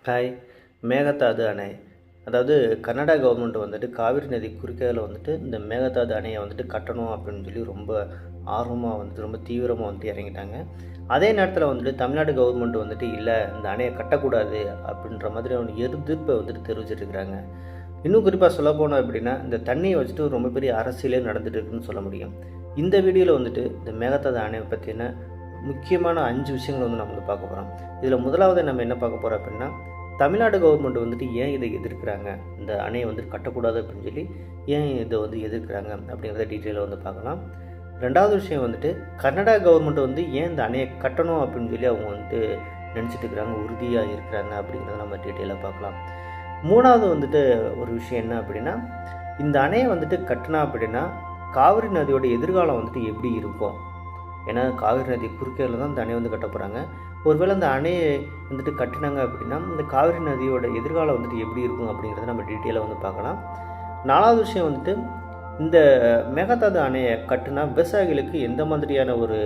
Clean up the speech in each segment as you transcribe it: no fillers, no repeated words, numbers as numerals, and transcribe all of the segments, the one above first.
Hi. Mekedatu அணை, அதாவது Karnataka government வந்துட்டு காவிரி நதி குறுக்கேல வந்துட்டு இந்த மேகதாது அணையை வந்துட்டு கட்டணும் அப்படின்னு சொல்லி ரொம்ப ஆர்வமாக வந்துட்டு ரொம்ப தீவிரமாக வந்துட்டு இறங்கிட்டாங்க. அதே நேரத்தில் வந்துட்டு தமிழ்நாடு கவர்மெண்ட் வந்துட்டு இல்லை இந்த அணையை கட்டக்கூடாது அப்படின்ற மாதிரி அவங்க எதிர்ப்பை வந்துட்டு தெரிவிச்சிட்ருக்கிறாங்க. இன்னும் குறிப்பாக சொல்ல போனோம் அப்படின்னா இந்த தண்ணியை வச்சுட்டு ரொம்ப பெரிய அரசியலே நடந்துட்டு இருக்குன்னு சொல்ல முடியும். இந்த வீடியோவில் வந்துட்டு இந்த மேகதாது அணையை பற்றின முக்கியமான 5 விஷயங்கள் வந்து நம்ம வந்து பார்க்க போகிறோம். இதில் முதலாவது நம்ம என்ன பார்க்க போகிறோம் அப்படின்னா, தமிழ்நாடு கவர்மெண்ட் வந்துட்டு ஏன் இதை எதிர்க்கிறாங்க, இந்த அணையை வந்து கட்டக்கூடாது அப்படின்னு சொல்லி ஏன் இதை வந்து எதிர்க்கிறாங்க அப்படிங்கிறத டீட்டெயிலாக வந்து பார்க்கலாம். ரெண்டாவது விஷயம் வந்துட்டு கர்நாடகா கவர்மெண்ட் வந்து ஏன் இந்த அணையை கட்டணும் அப்படின்னு சொல்லி அவங்க வந்துட்டு நினச்சிட்டு இருக்கிறாங்க, உறுதியாக இருக்கிறாங்க அப்படிங்கிறத நம்ம டீட்டெயிலாக பார்க்கலாம். மூணாவது வந்துட்டு ஒரு விஷயம் என்ன அப்படின்னா, இந்த அணையை வந்துட்டு கட்டினா அப்படின்னா காவிரி நதியோட எதிர்காலம் வந்துட்டு எப்படி இருக்கும். ஏன்னா காவிரி நதி குறுக்கேல தான் இந்த அணை வந்து கட்ட போகிறாங்க. ஒருவேளை அந்த அணையை வந்துட்டு கட்டினாங்க அப்படின்னா இந்த காவிரி நதியோட எதிர்காலம் வந்துட்டு எப்படி இருக்கும் அப்படிங்கிறத நம்ம டீட்டெயிலாக வந்து பார்க்கலாம். நாலாவது விஷயம் வந்துட்டு இந்த மேகதாது அணையை கட்டினா விவசாயிகளுக்கு எந்த மாதிரியான ஒரு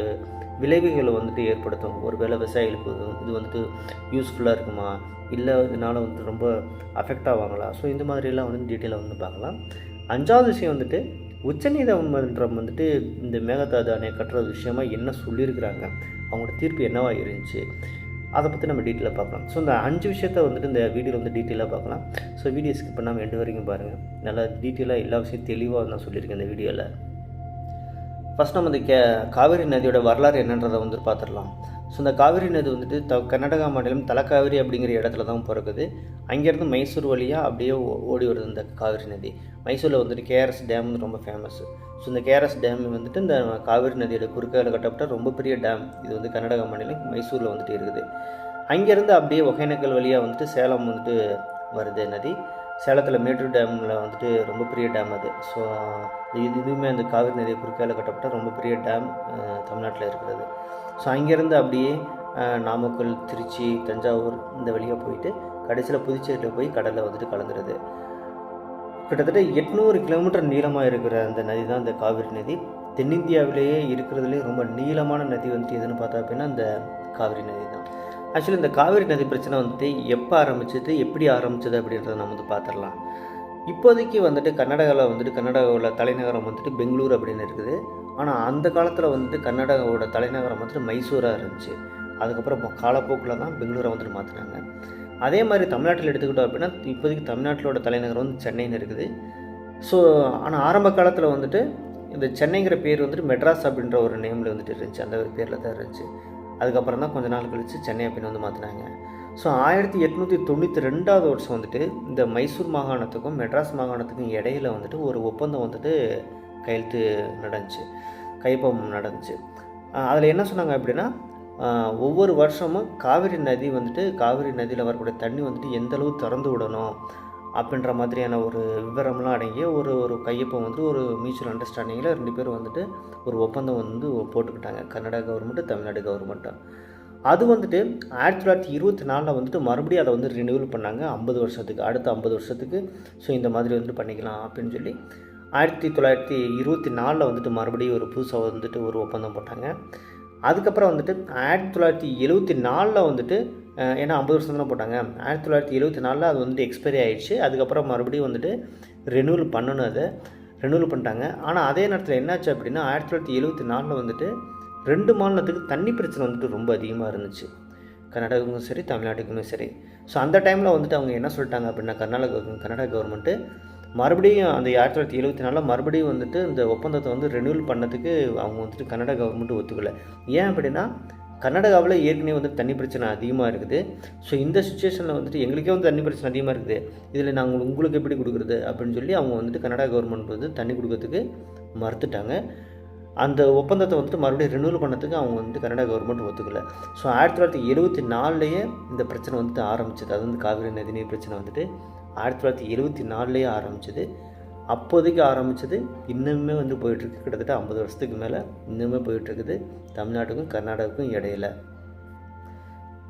விளைவுகளை வந்துட்டு ஏற்படுத்தும், ஒருவேளை விவசாயிகளுக்கு இது வந்துட்டு யூஸ்ஃபுல்லாக இருக்குமா, இல்லை இதனால் வந்துட்டு ரொம்ப அஃபெக்ட் ஆவாங்களா, ஸோ இந்த மாதிரிலாம் வந்து டீட்டெயிலாக வந்து பார்க்கலாம். அஞ்சாவது விஷயம் வந்துட்டு உச்சநீதிமன்றம் வந்துட்டு இந்த மேகதாது அணையை கட்டுறது விஷயமா என்ன சொல்லியிருக்கிறாங்க, அவங்களோட தீர்ப்பு என்னவாக இருந்துச்சு, அதை பற்றி நம்ம டீட்டெயிலாக பார்க்கலாம். ஸோ இந்த 5 விஷயத்தை வந்துட்டு இந்த வீடியோவில் வந்து டீட்டெயிலாக பார்க்கலாம். ஸோ வீடியோ ஸ்கிப் பண்ணாமல் எண்டு வரைக்கும் பாருங்கள். நல்லா டீட்டெயிலாக எல்லா விஷயம் தெளிவாக நான் சொல்லியிருக்கேன் இந்த வீடியோவில். ஃபஸ்ட் நம்ம இந்த காவிரி நதியோட வரலாறு என்னன்றதை வந்து பார்த்துடலாம். ஸோ இந்த காவிரி நதி வந்துட்டு கர்நாடகா மாநிலம் தலக்காவிரி அப்படிங்கிற இடத்துல தான் பிறக்குது. அங்கேருந்து மைசூர் வழியாக அப்படியே ஓடி வருது இந்த காவிரி நதி. மைசூரில் வந்துட்டு கேஆர்எஸ் டேம் ரொம்ப ஃபேமஸ். ஸோ இந்த கேஆர்எஸ் டேம் வந்துட்டு இந்த காவிரி நதியோட குறுக்கால கட்டப்பட்ட ரொம்ப பெரிய டேம். இது வந்து கர்நாடகா மாநிலம் மைசூரில் வந்துட்டு இருக்குது. அங்கேருந்து அப்படியே ஒகேனக்கல் வழியாக வந்துட்டு சேலம் வந்துட்டு வருது நதி. சேலத்தில் மேட்டூர் டேமில் வந்துட்டு ரொம்ப பெரிய டேம் அது. ஸோ இதுவுமே அந்த காவிரி நதியை குறுக்கால கட்டப்பட்ட ரொம்ப பெரிய டேம் தமிழ்நாட்டில் இருக்கிறது. ஸோ அங்கேருந்து அப்படியே நாமக்கல், திருச்சி, தஞ்சாவூர் இந்த வழியாக போயிட்டு கடைசியில் புதுச்சேரியில் போய் கடலில் வந்துட்டு கலந்துருது. கிட்டத்தட்ட 800 கிலோமீட்டர் நீளமாக இருக்கிற அந்த நதி தான் இந்த காவிரி நதி. தென்னிந்தியாவிலேயே இருக்கிறதுலே ரொம்ப நீளமான நதி வந்துட்டு எதுன்னு பார்த்தா அப்படின்னா இந்த காவிரி நதி தான். ஆக்சுவலி இந்த காவிரி நதி பிரச்சனை வந்துட்டு எப்போ ஆரம்பிச்சது, எப்படி ஆரம்பிச்சது அப்படின்றத நம்ம வந்து பார்த்துடலாம். இப்போதைக்கு வந்துட்டு கர்நாடகாவில் தலைநகரம் வந்துட்டு பெங்களூர் அப்படின்னு இருக்குது. ஆனால் அந்த காலத்தில் வந்துட்டு கர்நாடகாவோட தலைநகரம் வந்துட்டு மைசூராக இருந்துச்சு. அதுக்கப்புறம் காலப்போக்கில் தான் பெங்களூரை வந்துட்டு மாற்றினாங்க. அதே மாதிரி தமிழ்நாட்டில் எடுத்துக்கிட்டோம் அப்படின்னா இப்போதைக்கு தமிழ்நாட்டிலோட தலைநகரம் வந்து சென்னைன்னு இருக்குது. ஸோ ஆனால் ஆரம்ப காலத்தில் வந்துட்டு இந்த சென்னைங்கிற பேர் வந்துட்டு மெட்ராஸ் அப்படின்ற ஒரு நேமில் வந்துட்டு இருந்துச்சு, அந்த ஒரு பேரில் தான் இருந்துச்சு. அதுக்கப்புறம் தான் கொஞ்ச நாள் கழித்து சென்னை அப்படின்னு வந்து மாற்றினாங்க. ஸோ 1892 வருஷம் வந்துட்டு இந்த மைசூர் மாகாணத்துக்கும் மெட்ராஸ் மாகாணத்துக்கும் இடையில் வந்துட்டு ஒரு ஒப்பந்தம் வந்துட்டு கையொப்பம் நடந்துச்சு. அதில் என்ன சொன்னாங்க அப்படின்னா, ஒவ்வொரு வருஷமும் காவிரி நதியில் வரக்கூடிய தண்ணி வந்துட்டு எந்தளவு திறந்து விடணும் அப்படின்ற மாதிரியான ஒரு விவரம்லாம் அடங்கிய ஒரு கையொப்பம் வந்துட்டு ஒரு மியூச்சுவல் அண்டர்ஸ்டாண்டிங்கில் 2 பேரும் வந்துட்டு ஒரு ஒப்பந்தம் வந்து போட்டுக்கிட்டாங்க, கர்நாடகா கவர்மெண்ட்டு தமிழ்நாடு கவர்மெண்ட்டும். அது வந்துட்டு 1924 வந்துட்டு மறுபடியும் அதை வந்து ரினியூவல் பண்ணாங்க 50 வருஷத்துக்கு, அடுத்த 50 வருஷத்துக்கு. ஸோ இந்த மாதிரி வந்துட்டு பண்ணிக்கலாம் அப்படின்னு சொல்லி 1924 வந்துட்டு மறுபடியும் ஒரு புதுசாக வந்துட்டு ஒரு ஒப்பந்தம் போட்டாங்க. அதுக்கப்புறம் வந்துட்டு 1974 வந்துட்டு ஏன்னா 50 வருஷம் தானே போட்டாங்க, 1974 அது வந்துட்டு எக்ஸ்பைரி ஆகிடுச்சு. அதுக்கப்புறம் மறுபடியும் வந்துட்டு ரெனியூவல் பண்ணணும், அதை ரெனியூவல் பண்ணிட்டாங்க. ஆனால் அதே நேரத்தில் என்னாச்சு அப்படின்னா 1974 வந்துட்டு 2 மாநிலத்துக்கு தண்ணி பிரச்சனை வந்துட்டு ரொம்ப அதிகமாக இருந்துச்சு, கர்நாடகாவுக்கும் சரி தமிழ்நாட்டுக்குமே சரி. ஸோ அந்த டைமில் வந்துட்டு அவங்க என்ன சொல்லிட்டாங்க அப்படின்னா கர்நாடகா கவர்மெண்ட்டு மறுபடியும் அந்த 1974 மறுபடியும் வந்துட்டு இந்த ஒப்பந்தத்தை வந்து ரெனியூவல் பண்ணதுக்கு அவங்க வந்துட்டு கர்நாடகா கவர்மெண்ட்டு ஒத்துக்கலை. ஏன் அப்படின்னா கர்நாடகாவில் ஏற்கனவே வந்து தண்ணி பிரச்சனை அதிகமாக இருக்குது. ஸோ இந்த சுச்சுவேஷனில் வந்துட்டு எங்களுக்கே வந்து தண்ணி பிரச்சனை அதிகமாக இருக்குது, இதில் நாங்கள் உங்களுக்கு எப்படி கொடுக்குறது அப்படின்னு சொல்லி அவங்க வந்துட்டு கர்நாடகா கவர்மெண்ட் வந்து தண்ணி கொடுக்கறதுக்கு மறுத்துட்டாங்க. அந்த ஒப்பந்தத்தை வந்துட்டு மறுபடியும் ரெனியூவல் பண்ணதுக்கு அவங்க வந்துட்டு கர்நாடகா கவர்மெண்ட் ஒத்துக்கலை. ஸோ 1974 இந்த பிரச்சனை வந்துட்டு ஆரம்பிச்சது. அது வந்து காவிரி நதிநீர் பிரச்சனை வந்துட்டு 1974 ஆரம்பிச்சது. அப்போதைக்கு ஆரம்பித்தது இன்னுமே வந்து போயிட்டுருக்கு, கிட்டத்தட்ட 50 வருஷத்துக்கு மேலே இன்னுமே போயிட்டுருக்குது தமிழ்நாட்டுக்கும் கர்நாடகாவுக்கும் இடையில.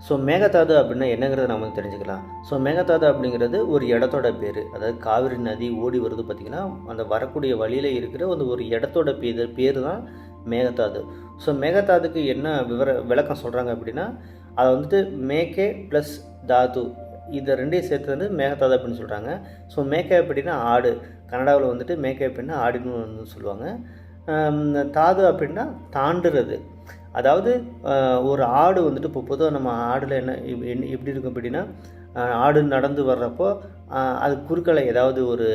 ஸோ மேகதாது அப்படின்னா என்னங்கிறத நம்ம தெரிஞ்சுக்கலாம். ஸோ மேகதாது அப்படிங்கிறது ஒரு இடத்தோட பேர், அதாவது காவிரி நதி ஓடி வருது பார்த்திங்கன்னா அந்த வரக்கூடிய வழியில் இருக்கிற ஒரு இடத்தோட பேர் தான் மேகதாது. ஸோ மேகதாதுக்கு என்ன விளக்கம் சொல்கிறாங்க அப்படின்னா, அதை வந்துட்டு மேகே ப்ளஸ் தாது இதை ரெண்டையும் சேர்த்து வந்து மேகதாது அப்படின்னு சொல்கிறாங்க. ஸோ மேக்கை அப்படின்னா ஆடு, கன்னடாவில் வந்துட்டு மேக்கை அப்படின்னா ஆடுன்னு வந்து சொல்லுவாங்க. தாது அப்படின்னா தாண்டுறது. அதாவது ஒரு ஆடு வந்துட்டு இப்போ பொதுவாக நம்ம ஆடில் எப்படி இருக்கும் அப்படின்னா, ஆடு நடந்து வர்றப்போ அது குறுக்கலை ஏதாவது ஒரு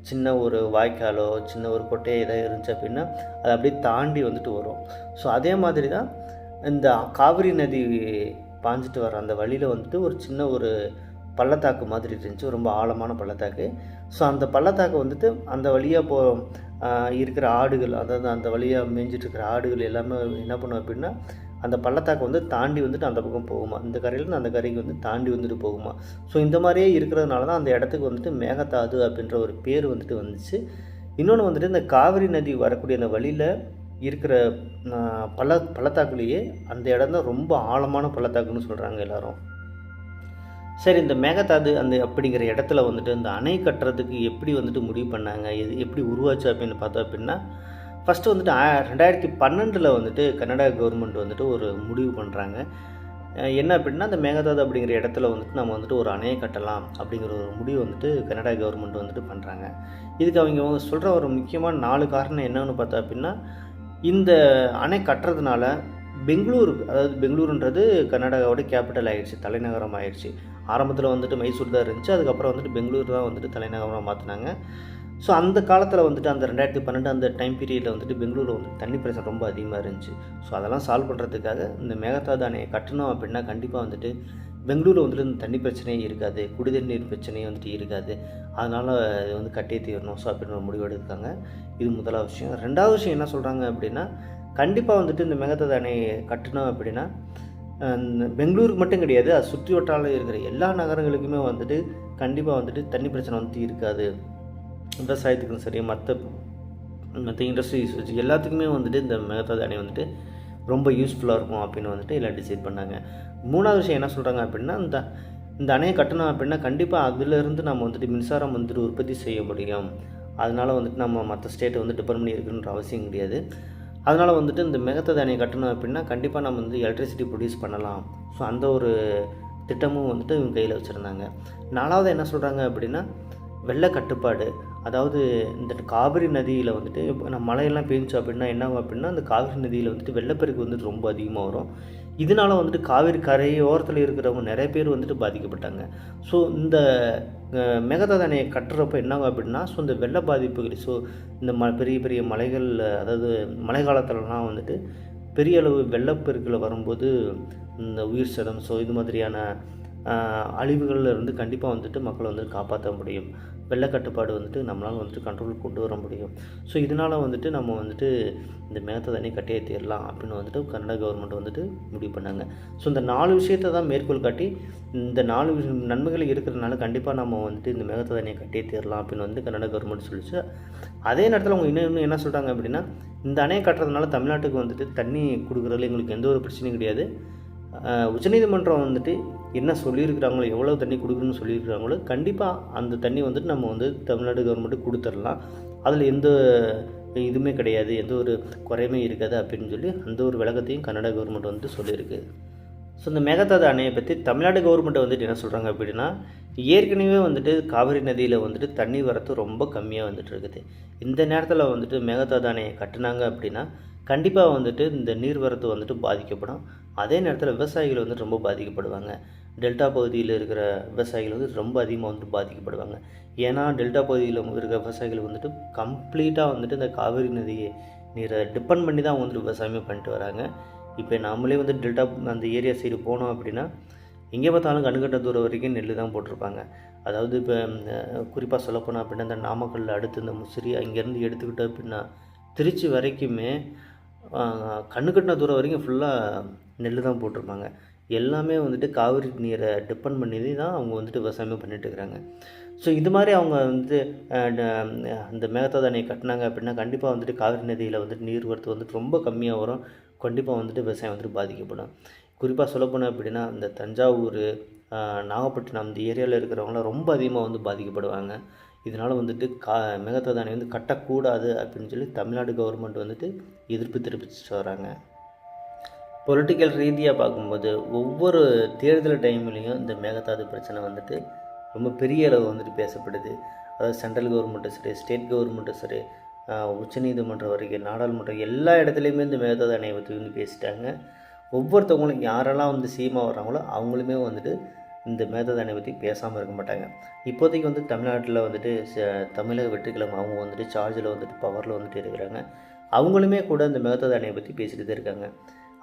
சின்ன ஒரு வாய்க்காலோ சின்ன ஒரு கொட்டையோ ஏதாவது இருந்துச்சு அப்படின்னா அதை அப்படியே தாண்டி வந்துட்டு வரும். ஸோ அதே மாதிரி தான் இந்த காவிரி நதி பாஞ்சிட்டு வர அந்த வழியில் வந்துட்டு ஒரு சின்ன ஒரு பள்ளத்தாக்கு மாதிரி இருந்துச்சு, ரொம்ப ஆழமான பள்ளத்தாக்கு. ஸோ அந்த பள்ளத்தாக்கு வந்துட்டு அந்த வழியாக இருக்கிற ஆடுகள், அதாவது அந்த வழியாக மேய்ஞ்சிட்ருக்கிற ஆடுகள் எல்லாமே என்ன பண்ணும் அப்படின்னா அந்த பள்ளத்தாக்கு வந்து தாண்டி வந்துட்டு அந்த பக்கம் போகுமா, இந்த கரையிலேருந்து அந்த கரைக்கு வந்து தாண்டி வந்துட்டு போகுமா. ஸோ இந்த மாதிரியே இருக்கிறதுனால தான் அந்த இடத்துக்கு வந்துட்டு மேகதாது அப்படின்ற ஒரு பேர் வந்துட்டு வந்துச்சு. இன்னொன்று வந்துட்டு இந்த காவிரி நதி வரக்கூடிய அந்த வழியில் இருக்கிற பள்ளத்தாக்குலேயே அந்த இடம் தான் ரொம்ப ஆழமான பள்ளத்தாக்குன்னு சொல்கிறாங்க எல்லோரும். சரி, இந்த மேகதாது அந்த அப்படிங்கிற இடத்துல வந்துட்டு இந்த அணை கட்டுறதுக்கு எப்படி வந்துட்டு முடிவு பண்ணாங்க, இது எப்படி உருவாச்சு அப்படின்னு பார்த்தோம் அப்படின்னா, ஃபஸ்ட்டு வந்துட்டு 2012 வந்துட்டு கன்னடா கவர்மெண்ட் வந்துட்டு ஒரு முடிவு பண்ணுறாங்க. என்ன அப்படின்னா, அந்த மேகதாது அப்படிங்கிற இடத்துல வந்துட்டு நம்ம வந்துட்டு ஒரு அணையை கட்டலாம் அப்படிங்கிற ஒரு முடிவு வந்துட்டு கன்னடா கவர்மெண்ட் வந்துட்டு பண்ணுறாங்க. இதுக்கு அவங்க சொல்கிற ஒரு முக்கியமான 4 காரணம் என்னன்னு பார்த்தா அப்படின்னா, இந்த அணை கட்டுறதுனால பெங்களூரு, அதாவது பெங்களூருன்றது கர்நாடகாவோட கேபிட்டல் ஆகிடுச்சு, தலைநகரம் ஆகிடுச்சு. ஆரம்பத்தில் வந்துட்டு மைசூர் தான் இருந்துச்சு, அதுக்கப்புறம் வந்துட்டு பெங்களூர் தான் வந்துட்டு தலைநகரமாக மாற்றினாங்க. ஸோ அந்த காலத்தில் வந்துட்டு அந்த 2012 அந்த டைம் பீரியடில் வந்துட்டு பெங்களூரில் வந்து தண்ணி பிரச்சனை ரொம்ப அதிகமாக இருந்துச்சு. ஸோ அதெல்லாம் சால்வ் பண்ணுறதுக்காக இந்த மேகதாது அணையை கட்டணும் அப்படின்னா கண்டிப்பாக வந்துட்டு பெங்களூரில் வந்துட்டு இந்த தண்ணி பிரச்சனையே இருக்காது, குடிநீர் பிரச்சனையும் வந்துட்டு இருக்காது. அதனால் இது வந்து கட்டியே தீரணும் ஸோ அப்படின்னு ஒரு முடிவு எடுத்துக்காங்க. இது முதலாவது விஷயம். ரெண்டாவது விஷயம் என்ன சொல்கிறாங்க அப்படின்னா, கண்டிப்பாக வந்துட்டு இந்த மேகதாது அணையை கட்டணும் அப்படின்னா பெங்களூருக்கு மட்டும் கிடையாது, அது சுற்றி வட்டாரம் இருக்கிற எல்லா நகரங்களுக்குமே வந்துட்டு கண்டிப்பாக வந்துட்டு தண்ணி பிரச்சனை வந்துட்டு இருக்காது. விவசாயத்துக்கும் சரி, மற்ற இண்டஸ்ட்ரீஸ் வச்சு எல்லாத்துக்குமே வந்துட்டு இந்த மேகதாது அணை வந்துட்டு ரொம்ப யூஸ்ஃபுல்லாக இருக்கும் அப்படின்னு வந்துட்டு எல்லாம் டிசைட் பண்ணாங்க. மூணாவது விஷயம் என்ன சொல்கிறாங்க அப்படின்னா, இந்த அணையை கட்டணும் அப்படின்னா கண்டிப்பாக அதிலிருந்து நம்ம வந்துட்டு மின்சாரம் வந்துட்டு உற்பத்தி செய்ய முடியும். அதனால் வந்துட்டு நம்ம மற்ற ஸ்டேட்டை வந்து டிபெண்ட் பண்ணி இருக்கணுன்ற அவசியம் கிடையாது. அதனால் வந்துட்டு இந்த மேகதாது அணையை கட்டணும் அப்படின்னா கண்டிப்பாக நம்ம வந்து எலக்ட்ரிசிட்டி ப்ரொடியூஸ் பண்ணலாம். ஸோ அந்த ஒரு திட்டமும் வந்துட்டு இவங்க கையில் வச்சுருந்தாங்க. நாலாவது என்ன சொல்கிறாங்க அப்படின்னா, வெள்ள கட்டுப்பாடு. அதாவது இந்த காவிரி நதியில் வந்துட்டு இப்போ மழையெல்லாம் பெஞ்சிச்சு அப்படின்னா என்ன ஆகும் அப்படின்னா, அந்த காவிரி நதியில் வந்துட்டு வெள்ளப்பெருக்கு வந்துட்டு ரொம்ப அதிகமாக வரும். இதனால் வந்துட்டு காவிரி கரையோரத்தில் இருக்கிறவங்க நிறைய பேர் வந்துட்டு பாதிக்கப்பட்டாங்க. ஸோ இந்த மேகதாது அணையை கட்டுறப்போ என்ன ஆகும் அப்படின்னா, ஸோ இந்த வெள்ள பாதிப்புகள், ஸோ இந்த பெரிய பெரிய மலைகள், அதாவது மழை காலத்துலலாம் வந்துட்டு பெரிய அளவு வெள்ளப்பெருக்கில் வரும்போது இந்த உயிர் சேதம், ஸோ இது மாதிரியான அழிவுகளில் இருந்து கண்டிப்பாக வந்துட்டு மக்களை வந்துட்டு காப்பாற்ற முடியும். வெள்ளக்கட்டுப்பாடு வந்துட்டு நம்மளால் வந்துட்டு கண்ட்ரோல் கொண்டு வர முடியும். ஸோ இதனால் வந்துட்டு நம்ம வந்துட்டு இந்த மேகதாது அணை கட்டியே தீரலாம் அப்படின்னு வந்துட்டு கன்னட கவர்மெண்ட் வந்துட்டு முடிவு பண்ணாங்க. ஸோ இந்த 4 விஷயத்தை தான் மேற்கோள் காட்டி, இந்த 4 நன்மைகள் இருக்கிறதுனால கண்டிப்பாக நம்ம வந்துட்டு இந்த மேகதாது அணையை கட்டியே தீரலாம் அப்படின்னு வந்து கன்னட கவர்மெண்ட் சொல்லிச்சு. அதே நேரத்தில் அவங்க இன்னும் என்ன சொல்கிறாங்க அப்படின்னா, இந்த அணையை கட்டுறதுனால தமிழ்நாட்டுக்கு வந்துட்டு தண்ணி கொடுக்குறதுல எங்களுக்கு எந்த ஒரு பிரச்சனையும் கிடையாது. உச்சநீதிமன்றம் வந்துட்டு என்ன சொல்லியிருக்கிறாங்களோ, எவ்வளோ தண்ணி கொடுக்கணும்னு சொல்லியிருக்கிறாங்களோ கண்டிப்பாக அந்த தண்ணி வந்துட்டு நம்ம வந்து தமிழ்நாடு கவர்மெண்ட்டு கொடுத்துடலாம். அதில் எந்த இதுவுமே கிடையாது, எந்த ஒரு குறையுமே இருக்காது அப்படின்னு சொல்லி அந்த ஒரு விளக்கத்தையும் கன்னட கவர்மெண்ட் வந்துட்டு சொல்லியிருக்கு. ஸோ இந்த மேகதாது அணையை பற்றி தமிழ்நாடு கவர்மெண்ட்டை வந்துட்டு என்ன சொல்கிறாங்க அப்படின்னா, ஏற்கனவே வந்துட்டு காவிரி நதியில் வந்துட்டு தண்ணி வரத்து ரொம்ப கம்மியாக வந்துட்டு இருக்குது. இந்த நேரத்தில் வந்துட்டு மேகதாது அணையை கட்டினாங்க அப்படின்னா கண்டிப்பாக வந்துட்டு இந்த நீர்வரத்து வந்துட்டு பாதிக்கப்படும். அதே நேரத்தில் விவசாயிகள் வந்துட்டு ரொம்ப பாதிக்கப்படுவாங்க. டெல்டா பகுதியில் இருக்கிற விவசாயிகள் வந்து ரொம்ப அதிகமாக வந்துட்டு பாதிக்கப்படுவாங்க. ஏன்னா டெல்டா பகுதியில் இருக்கிற விவசாயிகள் வந்துட்டு கம்ப்ளீட்டாக வந்துட்டு இந்த காவிரி நதி நீரை டிபெண்ட் பண்ணி தான் வந்துட்டு விவசாயமே பண்ணிட்டு வராங்க. இப்போ நம்மளே வந்து டெல்டா அந்த ஏரியா சைடு போனோம் அப்படின்னா எங்கே பார்த்தாலும் கண்ணுக்கட்ட தூரம் வரைக்கும் நெல் தான் போட்டிருப்பாங்க. அதாவது இப்போ குறிப்பாக சொல்லப்போனால் அப்படின்னா இந்த நாமக்கல்லில் அடுத்து இந்த முசிறி அங்கேருந்து எடுத்துக்கிட்டோம் அப்படின்னா திருச்சி வரைக்குமே கண்ணுக்கட்டின தூரம் வரைக்கும் ஃபுல்லாக நெல் தான் போட்டிருப்பாங்க. எல்லாமே வந்துட்டு காவிரி நீரை டிபெண்ட் பண்ணி தான் அவங்க வந்துட்டு விவசாயமே பண்ணிட்டுருக்குறாங்க. ஸோ இது மாதிரி அவங்க வந்து அந்த மேகதாது அணையை கட்டினாங்க அப்படின்னா கண்டிப்பாக வந்துட்டு காவிரி நதியில் வந்துட்டு நீர் வரத்து வந்துட்டு ரொம்ப கம்மியாக வரும். கண்டிப்பாக வந்துட்டு விவசாயம் வந்துட்டு பாதிக்கப்படும். குறிப்பாக சொல்லப்போனால் அப்படின்னா இந்த தஞ்சாவூர், நாகப்பட்டினம் அந்த ஏரியாவில் இருக்கிறவங்களாம் ரொம்ப அதிகமாக வந்து பாதிக்கப்படுவாங்க. இதனால் வந்துட்டு மேகதாது அணை வந்து கட்டக்கூடாது அப்படின்னு சொல்லி தமிழ்நாடு கவர்மெண்ட் வந்துட்டு எதிர்ப்பு தெரிவிச்சுட்டு வராங்க. பொலிட்டிக்கல் ரீதியாக பார்க்கும்போது ஒவ்வொரு தேர்தல் டைம்லேயும் இந்த மேகதாது பிரச்சனை வந்துட்டு ரொம்ப பெரிய அளவு வந்துட்டு பேசப்படுது. அதாவது சென்ட்ரல் கவர்மெண்ட்டும் சரி, ஸ்டேட் கவர்மெண்ட்டும் சரி, உச்சநீதிமன்றம் வரைக்கும், நாடாளுமன்றம் எல்லா இடத்துலையுமே இந்த மேகதாது அணையை பற்றி வந்து பேசிட்டாங்க. ஒவ்வொருத்தவங்களும் யாரெல்லாம் வந்து சிஎம்மாக வர்றாங்களோ அவங்களுமே வந்துட்டு இந்த மேகதாது அணையை பற்றி பேசாமல் இருக்க மாட்டாங்க. இப்போதைக்கு வந்து தமிழ்நாட்டில் வந்துட்டு தமிழக வெற்றிக்கிழமை அவங்க வந்துட்டு சார்ஜில் வந்துட்டு பவரில் வந்துட்டு இருக்கிறாங்க. அவங்களுமே கூட இந்த மேகதாது அணையை பற்றி பேசிட்டு தான் இருக்காங்க.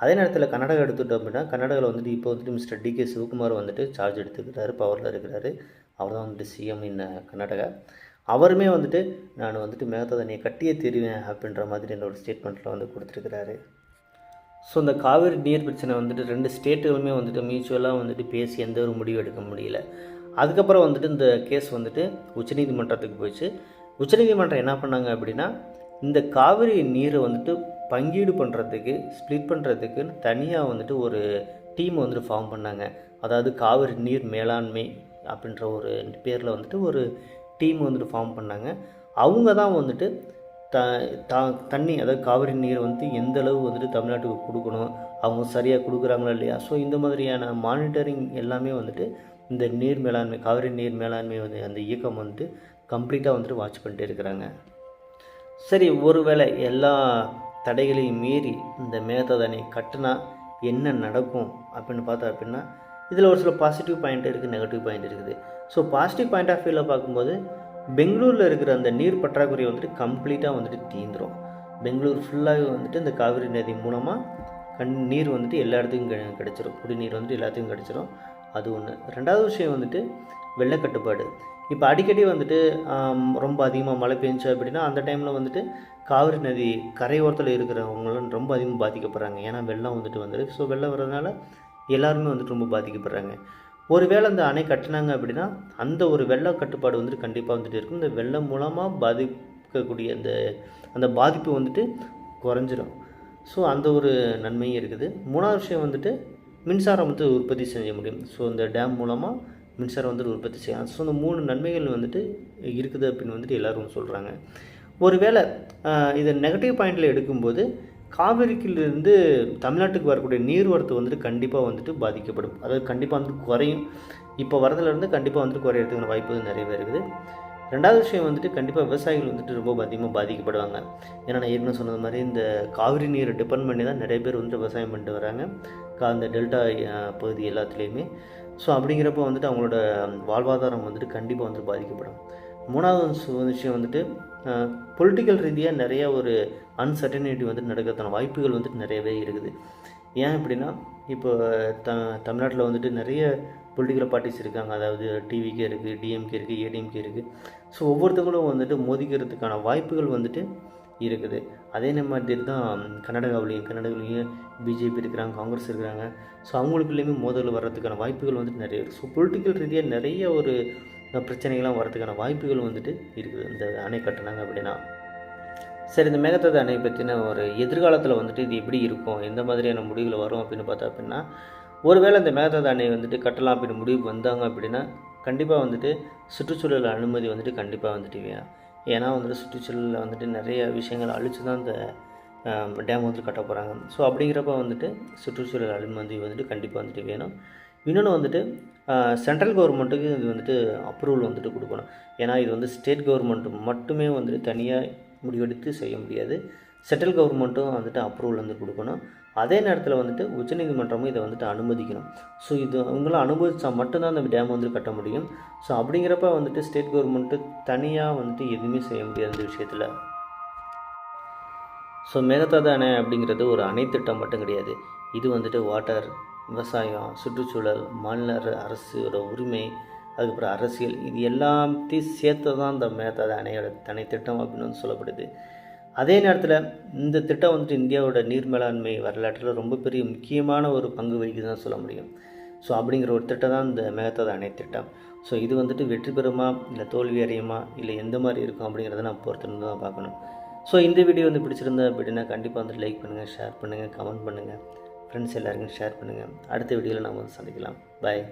அதே நேரத்தில் கர்நாடகா எடுத்துட்டோம் அப்படின்னா, கர்நாடகாவில் வந்துட்டு இப்போ வந்துட்டு மிஸ்டர் டிகே சிவகுமார் வந்துட்டு சார்ஜ் எடுத்துக்கிறாரு, பவரில் இருக்கிறாரு. அவர் தான் வந்துட்டு சிஎம் இன் கர்நாடகா. அவருமே வந்துட்டு நான் வந்துட்டு மேகதாது அணையை கட்டியே தீருவேன் அப்படின்ற மாதிரி என்னோடய ஸ்டேட்மெண்ட்டில் வந்து கொடுத்துருக்கிறாரு. ஸோ இந்த காவிரி நீர் பிரச்சனை வந்துட்டு 2 ஸ்டேட்டுகளுமே வந்துட்டு மியூச்சுவலாக வந்துட்டு பேசி எந்த ஒரு முடிவு எடுக்க முடியல. அதுக்கப்புறம் வந்துட்டு இந்த கேஸ் வந்துட்டு உச்சநீதிமன்றத்துக்கு போயிடுச்சு. உச்சநீதிமன்றம் என்ன பண்ணாங்க அப்படின்னா, இந்த காவிரி நீரை வந்துட்டு பங்கீடு பண்ணுறதுக்கு, ஸ்ப்ளிட் பண்ணுறதுக்கு தனியாக வந்துட்டு ஒரு டீம் வந்துட்டு ஃபார்ம் பண்ணாங்க. அதாவது காவிரி நீர் மேலாண்மை அப்படின்ற ஒரு பேரில் வந்துட்டு ஒரு டீம் வந்துட்டு ஃபார்ம் பண்ணாங்க. அவங்க தான் வந்துட்டு தண்ணி, அதாவது காவிரி நீர் வந்துட்டு எந்த அளவு வந்துட்டு தமிழ்நாட்டுக்கு கொடுக்கணும், அவங்க சரியாக கொடுக்குறாங்களா இல்லையா, ஸோ இந்த மாதிரியான மானிட்டரிங் எல்லாமே வந்துட்டு இந்த நீர் மேலாண்மை, காவிரி நீர் மேலாண்மை வந்து அந்த இயக்கம் வந்துட்டு கம்ப்ளீட்டாக வந்துட்டு வாட்ச் பண்ணிட்டு இருக்கிறாங்க. சரி, ஒருவேளை எல்லா தடைகளையும் மீறி இந்த மேகதாது அணை கட்டினா என்ன நடக்கும் அப்படின்னு பார்த்தா அப்படின்னா, இதில் ஒரு சில பாசிட்டிவ் பாயிண்ட் இருக்குது, நெகட்டிவ் பாயிண்ட் இருக்குது. ஸோ பாசிட்டிவ் பாயிண்ட் ஆஃப் வியூவில் பார்க்கும்போது பெங்களூரில் இருக்கிற அந்த நீர் பற்றாக்குறை வந்துட்டு கம்ப்ளீட்டாக வந்துட்டு தீந்துடும். பெங்களூர் ஃபுல்லாகவே வந்துட்டு இந்த காவிரி நதி மூலமாக நீர் வந்துட்டு எல்லா இடத்துக்கும் கிடச்சிரும். குடிநீர் வந்துட்டு எல்லாத்துக்கும் கிடச்சிரும். அது ஒன்று. ரெண்டாவது விஷயம் வந்துட்டு வெள்ளக்கட்டுப்பாடு. இப்போ அடிக்கடி வந்துட்டு ரொம்ப அதிகமாக மழை பெஞ்சு அப்படின்னா அந்த டைமில் வந்துட்டு காவிரி நதி கரையோரத்தில் இருக்கிறவங்களும் ரொம்ப அதிகமாக பாதிக்கப்படுறாங்க. ஏன்னா வெள்ளம் வந்துட்டு வந்துடுது. ஸோ வெள்ளம் வர்றதுனால எல்லாருமே வந்துட்டு ரொம்ப பாதிக்கப்படுறாங்க. ஒருவேளை அந்த அணை கட்டினாங்க அப்படின்னா அந்த ஒரு வெள்ள கட்டுப்பாடு வந்துட்டு கண்டிப்பாக வந்துட்டு இருக்கும். இந்த வெள்ளம் மூலமாக பாதிக்கக்கூடிய அந்த பாதிப்பு வந்துட்டு குறைஞ்சிரும். ஸோ அந்த ஒரு நன்மையும் இருக்குது. மூணாவது விஷயம் வந்துட்டு மின்சாரம் வந்து உற்பத்தி செய்ய முடியும். ஸோ இந்த டேம் மூலமாக மின்சாரம் வந்துட்டு உற்பத்தி செய்யலாம். ஸோ இந்த 3 நன்மைகள் வந்துட்டு இருக்குது அப்படின்னு வந்துட்டு எல்லோரும் சொல்கிறாங்க. ஒருவேளை இதை நெகட்டிவ் பாயிண்டில் எடுக்கும்போது காவிரிக்கிலிருந்து தமிழ்நாட்டுக்கு வரக்கூடிய நீர்வரத்து வந்துட்டு கண்டிப்பாக வந்துட்டு பாதிக்கப்படும். அதாவது கண்டிப்பாக வந்துட்டு குறையும். இப்போ வரதுலேருந்து கண்டிப்பாக வந்துட்டு குறையிறதுக்கான வாய்ப்பு நிறையவே இருக்குது. ரெண்டாவது விஷயம் வந்துட்டு கண்டிப்பாக விவசாயிகள் வந்துட்டு ரொம்ப அதிகமாக பாதிக்கப்படுவாங்க. ஏன்னா நான் ஏற்கனவே சொன்னது மாதிரி இந்த காவிரி நீரை டிபெண்ட் பண்ணி தான் நிறைய பேர் வந்துட்டு விவசாயம் பண்ணிட்டு வராங்க, அந்த டெல்டா பகுதி எல்லாத்துலேயுமே. ஸோ அப்படிங்கிறப்போ வந்துட்டு அவங்களோட வாழ்வாதாரம் வந்துட்டு கண்டிப்பாக வந்துட்டு பாதிக்கப்படும். மூணாவது விஷயம் வந்துட்டு பொலிட்டிக்கல் ரீதியாக நிறைய ஒரு அன்சர்டனிட்டி வந்துட்டு நடக்கிறதான வாய்ப்புகள் வந்துட்டு நிறையவே இருக்குது. ஏன் அப்படின்னா இப்போ தமிழ்நாட்டில் வந்துட்டு நிறைய பொலிட்டிக்கல் பார்ட்டிஸ் இருக்காங்க. அதாவது டிவிகே இருக்குது, டிஎம்கே இருக்குது, ஏடிஎம்கே இருக்குது. ஸோ ஒவ்வொருத்தவங்களும் வந்துட்டு மோதிக்கிறதுக்கான வாய்ப்புகள் வந்துட்டு இருக்குது. அதே மாதிரி தான் கர்நாடகாவிலையும் பிஜேபி இருக்கிறாங்க, காங்கிரஸ் இருக்கிறாங்க. ஸோ அவங்களுக்குள்ளேயுமே மோதல் வர்றதுக்கான வாய்ப்புகள் வந்துட்டு நிறைய இருக்குது. ஸோ பொலிட்டிக்கல் ரீதியாக நிறைய ஒரு பிரச்சனைகள்லாம் வரதுக்கான வாய்ப்புகள் வந்துட்டு இருக்குது இந்த அணை கட்டினாங்க அப்படின்னா. சரி, இந்த மேகதாது அணை பற்றின ஒரு எதிர்காலத்தில் வந்துட்டு இது எப்படி இருக்கும், எந்த மாதிரியான முடிவுகள் வரும் அப்படின்னு பார்த்தா அப்படின்னா, ஒருவேளை இந்த மேகதாது அணை வந்துட்டு கட்டலாம் அப்படின்னு முடிவுக்கு வந்தாங்க அப்படின்னா கண்டிப்பாக வந்துட்டு சுற்றுச்சூழல் அனுமதி வந்துட்டு கண்டிப்பாக வந்துட்டு வேணும். ஏன்னா வந்துட்டு சுற்றுச்சூழலில் வந்துட்டு நிறைய விஷயங்கள் அழித்து தான் இந்த டேம் வந்துட்டு கட்ட போகிறாங்க. ஸோ அப்படிங்கிறப்ப வந்துட்டு சுற்றுச்சூழல் அனுமதி வந்துட்டு கண்டிப்பாக வந்துட்டு வேணும். இன்னொன்று வந்துட்டு சென்ட்ரல் கவர்மெண்ட்டுக்கு இது வந்துட்டு அப்ரூவல் வந்துட்டு கொடுக்கணும். ஏன்னா இது வந்து ஸ்டேட் கவர்மெண்ட் மட்டுமே வந்துட்டு தனியாக முடிவெடுத்து செய்ய முடியாது. சென்ட்ரல் கவர்மெண்ட்டும் வந்துட்டு அப்ரூவல் வந்து கொடுக்கணும். அதே நேரத்தில் வந்துட்டு உச்சநீதிமன்றமும் இதை வந்துட்டு அனுமதிக்கணும். ஸோ இது அவங்களாம் அனுமதித்தா மட்டும்தான் அந்த டேம் வந்துட்டு கட்ட முடியும். ஸோ அப்படிங்கிறப்ப வந்துட்டு ஸ்டேட் கவர்மெண்ட்டு தனியாக வந்துட்டு எதுவுமே செய்ய முடியாது இந்த விஷயத்தில். ஸோ மேகதாது அணை அப்படிங்கிறது ஒரு அணை திட்டம் மட்டும் கிடையாது. இது வந்துட்டு வாட்டர், விவசாயம், சுற்றுச்சூழல், மாநில அரசோட உரிமை, அதுக்கப்புறம் அரசியல், இது எல்லாத்தையும் சேர்த்து தான் இந்த மேகதாது அணையோட தனி திட்டம் அப்படின்னு வந்து சொல்லப்படுது. அதே நேரத்தில் இந்த திட்டம் வந்துட்டு இந்தியாவோட நீர் மேலாண்மை வரலாற்றில் ரொம்ப பெரிய முக்கியமான ஒரு பங்கு வகிக்குதுன்னு சொல்ல முடியும். ஸோ அப்படிங்கிற ஒரு திட்டம் தான் இந்த மேகதாது அணை திட்டம். ஸோ இது வந்துட்டு வெற்றி பெறுமா இல்லை தோல்வி அடையுமா இல்லை எந்த மாதிரி இருக்கும் அப்படிங்கிறத நான் பொறுத்திருந்து தான் பார்க்கணும். ஸோ இந்த வீடியோ வந்து பிடிச்சிருந்தா அப்படின்னா கண்டிப்பாக வந்துட்டு லைக் பண்ணுங்கள், ஷேர் பண்ணுங்கள், கமெண்ட் பண்ணுங்கள், ஃப்ரெண்ட்ஸ் எல்லாருக்கும் ஷேர் பண்ணுங்கள். அடுத்த வீடியோவில் நாம் வந்து சந்திக்கலாம். பாய்.